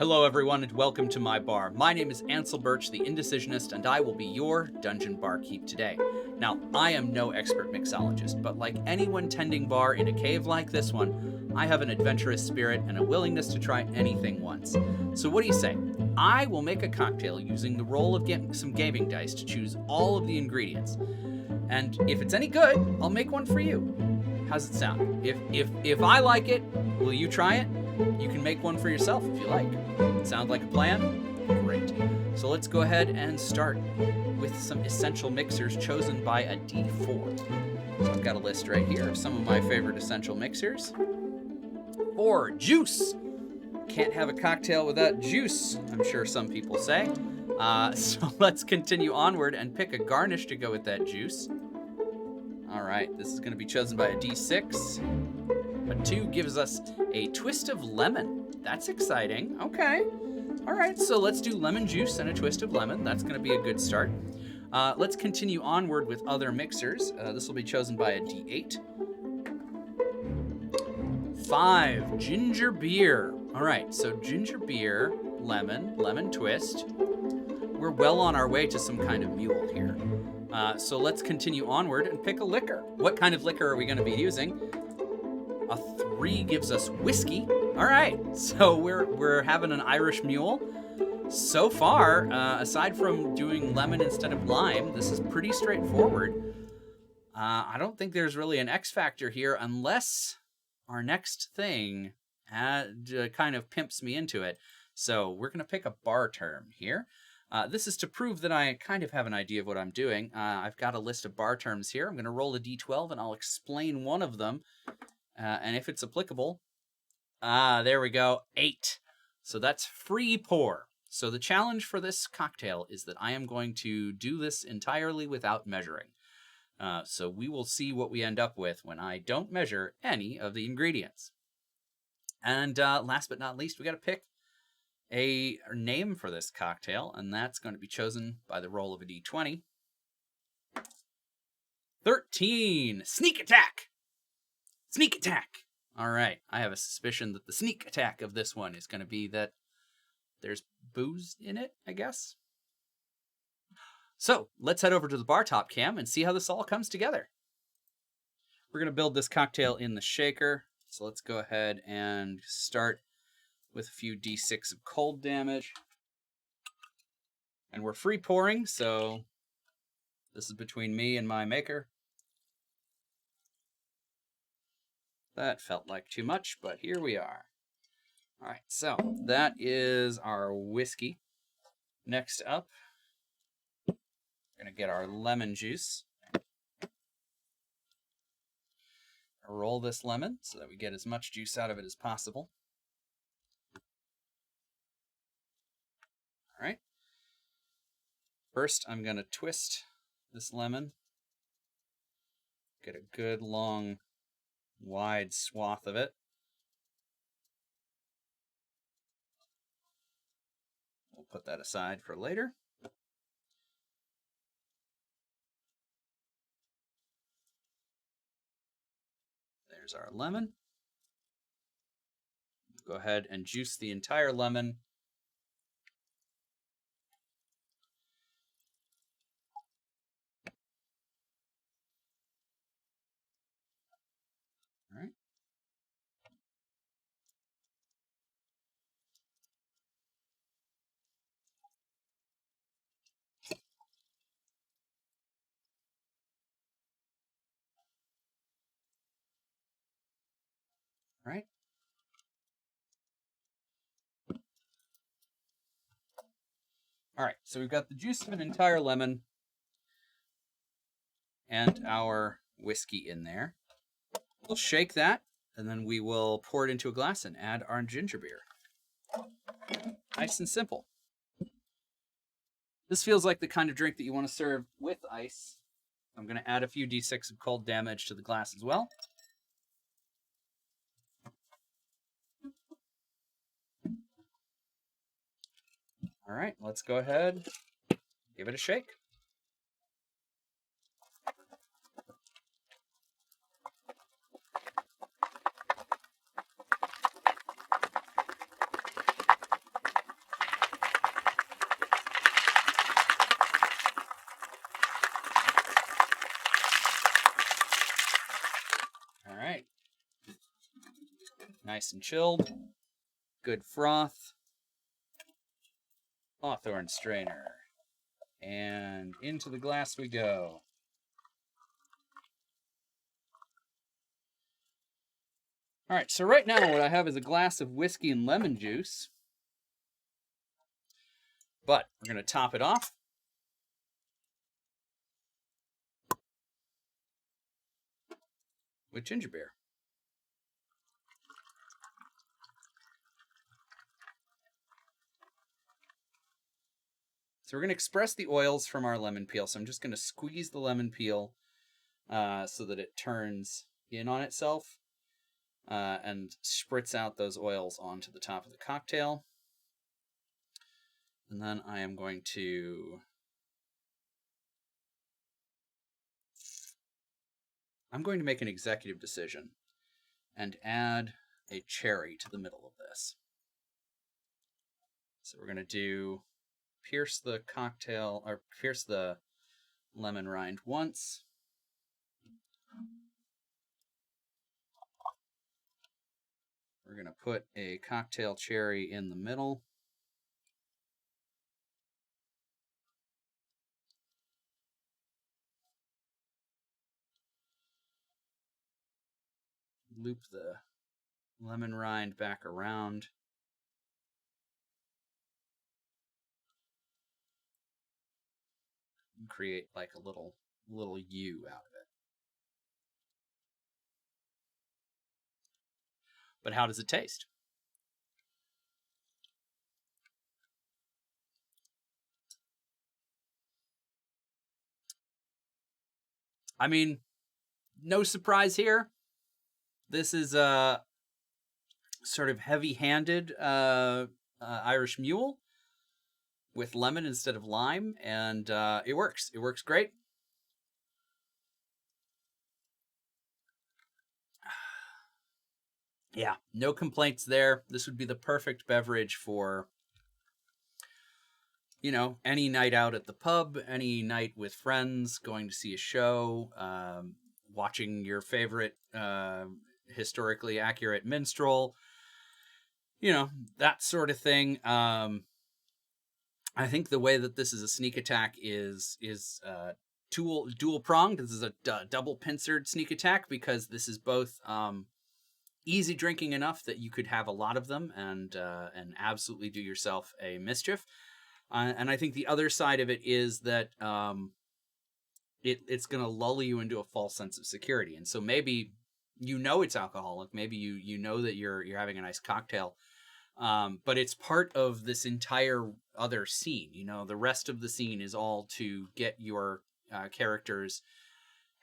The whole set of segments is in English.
Hello everyone and welcome to my bar. My name is Ansel Birch, the Indecisionist, and I will be your dungeon barkeep today. Now, I am no expert mixologist, but like anyone tending bar in a cave like this one, I have an adventurous spirit and a willingness to try anything once. So what do you say? I will make a cocktail using the roll of some gaming dice to choose all of the ingredients. And if it's any good, I'll make one for you. How's it sound? If I like it, will you try it? You can make one for yourself if you like. Sound like a plan? Great. So let's go ahead and start with some essential mixers chosen by a D4. So I've got a list right here of some of my favorite essential mixers. For juice. Can't have a cocktail without juice, I'm sure some people say. So let's continue onward and pick a garnish to go with that juice. All right, this is going to be chosen by a D6. A 2 gives us a twist of lemon. That's exciting. Okay. All right, so let's do lemon juice and a twist of lemon. That's going to be a good start. Let's continue onward with other mixers. This will be chosen by a D8. 5, ginger beer. All right, so ginger beer, lemon twist. We're well on our way to some kind of mule here. So let's continue onward and pick a liquor. What kind of liquor are we going to be using? A 3 gives us whiskey. All right, so we're having an Irish mule. So far, aside from doing lemon instead of lime, this is pretty straightforward. I don't think there's really an X factor here unless our next thing kind of pimps me into it. So we're going to pick a bar term here. This is to prove that I kind of have an idea of what I'm doing. I've got a list of bar terms here. I'm going to roll a D12 and I'll explain one of them. And if it's applicable, there we go, 8. So that's free pour. So the challenge for this cocktail is that I am going to do this entirely without measuring. So we will see what we end up with when I don't measure any of the ingredients. And last but not least, we got to pick a name for this cocktail, and that's going to be chosen by the roll of a D20. 13, sneak attack! Sneak attack! All right, I have a suspicion that the sneak attack of this one is going to be that there's booze in it, I guess. So let's head over to the bar top cam and see how this all comes together. We're going to build this cocktail in the shaker, so let's go ahead and start with a few D6 of cold damage. And we're free pouring, so this is between me and my maker. That felt like too much, but here we are. All right, so that is our whiskey. Next up, we're going to get our lemon juice. Roll this lemon so that we get as much juice out of it as possible. All right. First, I'm going to twist this lemon. Get a good long wide swath of it. We'll put that aside for later. There's our lemon. Go ahead and juice the entire lemon. All right. All right. All right, so we've got the juice of an entire lemon and our whiskey in there. We'll shake that, and then we will pour it into a glass and add our ginger beer. Nice and simple. This feels like the kind of drink that you want to serve with ice. I'm going to add a few D6 of cold damage to the glass as well. All right, let's go ahead, give it a shake. Nice and chilled. Good froth. Hawthorne strainer. And into the glass we go. All right, so right now what I have is a glass of whiskey and lemon juice. But we're going to top it off with ginger beer. So we're going to express the oils from our lemon peel. So I'm just going to squeeze the lemon peel so that it turns in on itself and spritz out those oils onto the top of the cocktail. And then I am going to... make an executive decision and add a cherry to the middle of this. So we're going to do... pierce the lemon rind once. We're going to put a cocktail cherry in the middle. Loop the lemon rind back around. And create like a little U out of it. But how does it taste? I mean, no surprise here. This is a sort of heavy-handed Irish mule with lemon instead of lime, and it works. It works great. Yeah, no complaints there. This would be the perfect beverage for, you know, any night out at the pub, any night with friends, going to see a show, watching your favorite historically accurate minstrel, you know, that sort of thing. I think the way that this is a sneak attack is dual pronged. This is a double pincered sneak attack because this is both easy drinking enough that you could have a lot of them and absolutely do yourself a mischief. And I think the other side of it is that it's going to lull you into a false sense of security. And so maybe you know it's alcoholic. Maybe you know that you're having a nice cocktail. But it's part of this entire other scene. You know, the rest of the scene is all to get your characters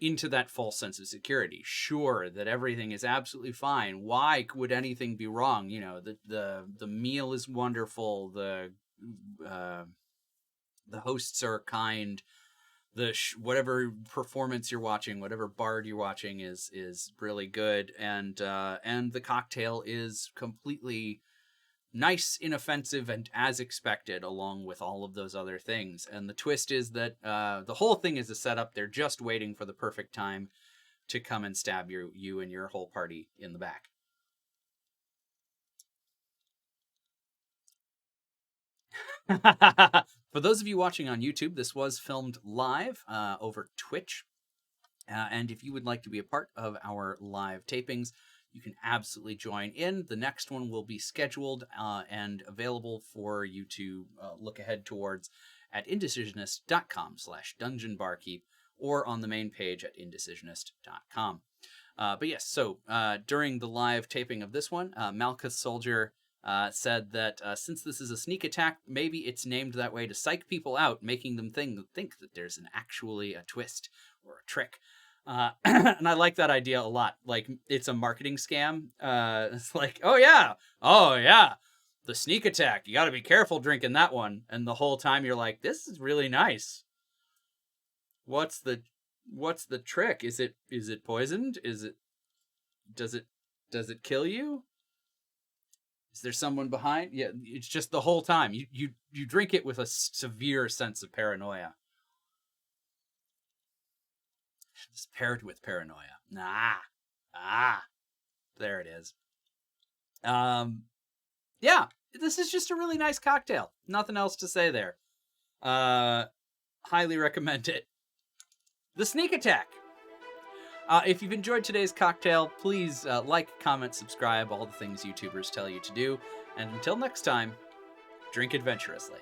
into that false sense of security. Sure, that everything is absolutely fine. Why would anything be wrong? You know, the meal is wonderful. The hosts are kind. Whatever performance you're watching, whatever bard you're watching is really good, and the cocktail is completely nice, inoffensive, and as expected, along with all of those other things. And the twist is that the whole thing is a setup. They're just waiting for the perfect time to come and stab you and your whole party in the back. For those of you watching on YouTube, this was filmed live over Twitch. And if you would like to be a part of our live tapings, you can absolutely join in. The next one will be scheduled and available for you to look ahead towards at indecisionist.com/dungeonbarkeep or on the main page at indecisionist.com. But yes, so during the live taping of this one, Malkuth Soldier said that since this is a sneak attack, maybe it's named that way to psych people out, making them think that there's actually a twist or a trick. And I like that idea a lot. Like, it's a marketing scam. It's like, oh yeah, the sneak attack. You got to be careful drinking that one. And the whole time you're like, this is really nice. What's the trick? Is it poisoned? Does it kill you? Is there someone behind? Yeah, it's just the whole time. You drink it with a severe sense of paranoia. It's paired with paranoia. There it is. Yeah, this is just a really nice cocktail. Nothing else to say there. Highly recommend it. The Sneak Attack. If you've enjoyed today's cocktail, please like, comment, subscribe, all the things YouTubers tell you to do. And until next time, drink adventurously.